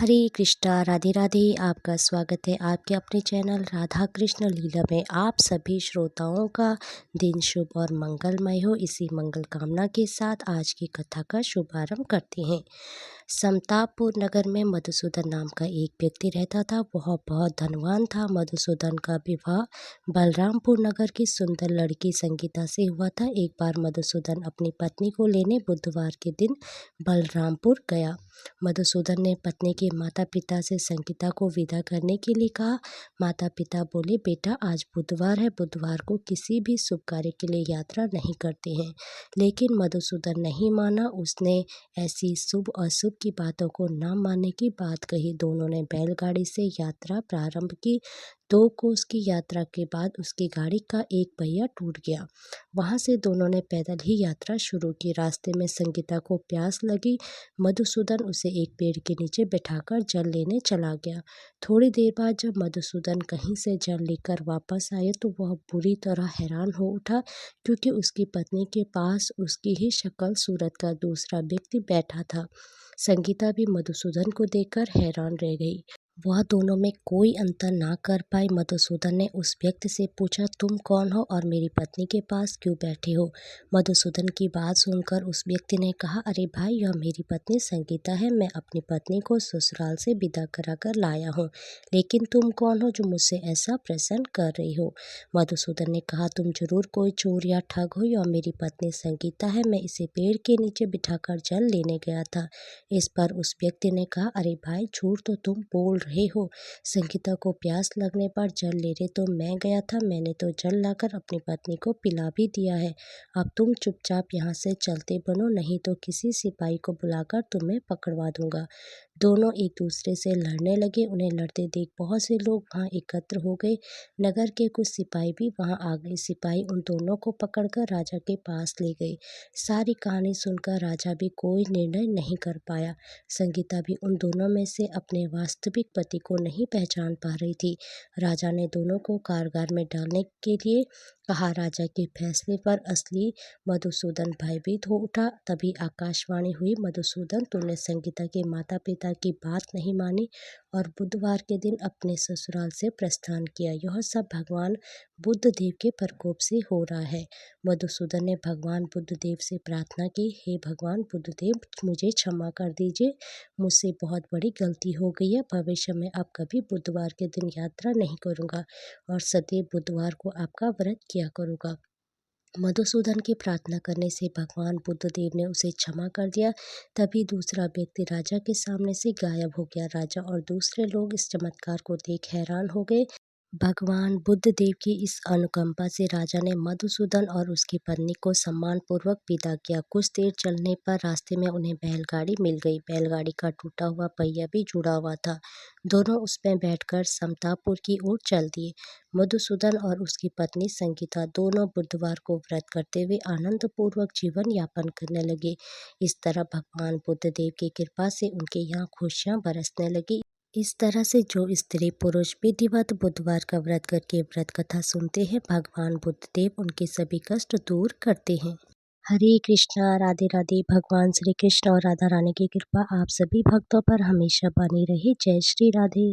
हरे कृष्णा राधे राधे। आपका स्वागत है आपके अपने चैनल राधा कृष्ण लीला में। आप सभी श्रोताओं का दिन शुभ और मंगलमय हो। इसी मंगल कामना के साथ आज की कथा का शुभारंभ करते हैं। समतापुर नगर में मधुसूदन नाम का एक व्यक्ति रहता था। वह बहुत धनवान था। मधुसूदन का विवाह बलरामपुर नगर की सुंदर लड़की संगीता से हुआ था। एक बार मधुसूदन अपनी पत्नी को लेने बुधवार के दिन बलरामपुर गया। मधुसूदन ने पत्नी के माता पिता से संगीता को विदा करने के लिए कहा। माता पिता बोले, बेटा आज बुधवार है, बुधवार को किसी भी शुभ कार्य के लिए यात्रा नहीं करते हैं। लेकिन मधुसूदन नहीं माना। उसने ऐसी शुभ अशुभ की बातों को न मानने की बात कही। दोनों ने बैलगाड़ी से यात्रा प्रारंभ की। 2 कोस की यात्रा के बाद उसकी गाड़ी का एक पहिया टूट गया। वहां से दोनों ने पैदल ही यात्रा शुरू की। रास्ते में संगीता को प्यास लगी। मधुसूदन उसे एक पेड़ के नीचे बैठाकर जल लेने चला गया। थोड़ी देर बाद जब मधुसूदन कहीं से जल लेकर वापस आए तो वह बुरी तरह हैरान हो उठा, क्योंकि उसकी पत्नी के पास उसकी ही शक्ल सूरत का दूसरा व्यक्ति बैठा था। संगीता भी मधुसूदन को देखकर हैरान रह गई। वह दोनों में कोई अंतर ना कर पाई। मधुसूदन ने उस व्यक्ति से पूछा, तुम कौन हो और मेरी पत्नी के पास क्यों बैठे हो? मधुसूदन की बात सुनकर उस व्यक्ति ने कहा, अरे भाई, यह मेरी पत्नी संगीता है। मैं अपनी पत्नी को ससुराल से विदा कराकर लाया हूँ। लेकिन तुम कौन हो जो मुझसे ऐसा प्रश्न कर रही हो? मधुसूदन ने कहा, तुम जरूर कोई चोर या ठग हो। यह मेरी पत्नी संगीता है। मैं इसे पेड़ के नीचे बिठाकर जल लेने गया था। इस पर उस व्यक्ति ने कहा, अरे भाई, झूठ तो तुम बोल रहे हो। संगीता को प्यास लगने पर जल लेने तो मैं गया था। मैंने तो जल लाकर अपनी पत्नी को पिला भी दिया है। अब तुम चुपचाप यहाँ से चलते बनो, नहीं तो किसी सिपाही को बुलाकर तुम्हें पकड़वा दूंगा। दोनों एक दूसरे से लड़ने लगे। उन्हें लड़ते देख बहुत से लोग वहाँ एकत्र हो गए। नगर के कुछ सिपाही भी वहाँ आ गए। सिपाही उन दोनों को पकड़कर राजा के पास ले गए। सारी कहानी सुनकर राजा भी कोई निर्णय नहीं कर पाया। संगीता भी उन दोनों में से अपने वास्तविक पति को नहीं पहचान पा रही थी। राजा ने दोनों को कारागार में डालने के लिए कहा। राजा के फैसले पर असली मधुसूदन भयभीत हो उठा। तभी आकाशवाणी हुई, मधुसूदन, तुमने संगीता के माता पिता की बात नहीं मानी और बुधवार के दिन अपने ससुराल से प्रस्थान किया। यह सब भगवान बुद्ध देव के प्रकोप से हो रहा है। मधुसूदन ने भगवान बुद्ध देव से प्रार्थना की, हे भगवान बुद्ध देव, मुझे क्षमा कर दीजिए। मुझसे बहुत बड़ी गलती हो गई है। भविष्य में अब कभी बुधवार के दिन यात्रा नहीं करूँगा और सदैव बुधवार को आपका व्रत किया करूँगा। मधुसूदन की प्रार्थना करने से भगवान बुद्ध देव ने उसे क्षमा कर दिया। तभी दूसरा व्यक्ति राजा के सामने से गायब हो गया। राजा और दूसरे लोग इस चमत्कार को देख हैरान हो गए। भगवान बुद्ध देव की इस अनुकंपा से राजा ने मधुसूदन और उसकी पत्नी को सम्मानपूर्वक विदा किया। कुछ देर चलने पर रास्ते में उन्हें बैलगाड़ी मिल गई। बैलगाड़ी का टूटा हुआ पहिया भी जुड़ा हुआ था। दोनों उसमें बैठकर समतापुर की ओर चल दिए। मधुसूदन और उसकी पत्नी संगीता दोनों बुधवार को व्रत करते हुए आनंदपूर्वक जीवन यापन करने लगे। इस तरह भगवान बुद्ध देव की कृपा से उनके यहाँ खुशियाँ बरसने लगी। इस तरह से जो स्त्री पुरुष विधिवत बुधवार का व्रत करके व्रत कथा सुनते हैं, भगवान बुद्ध देव उनके सभी कष्ट दूर करते हैं। हरे कृष्णा राधे राधे। भगवान श्री कृष्ण और राधा रानी की कृपा आप सभी भक्तों पर हमेशा बनी रहे। जय श्री राधे।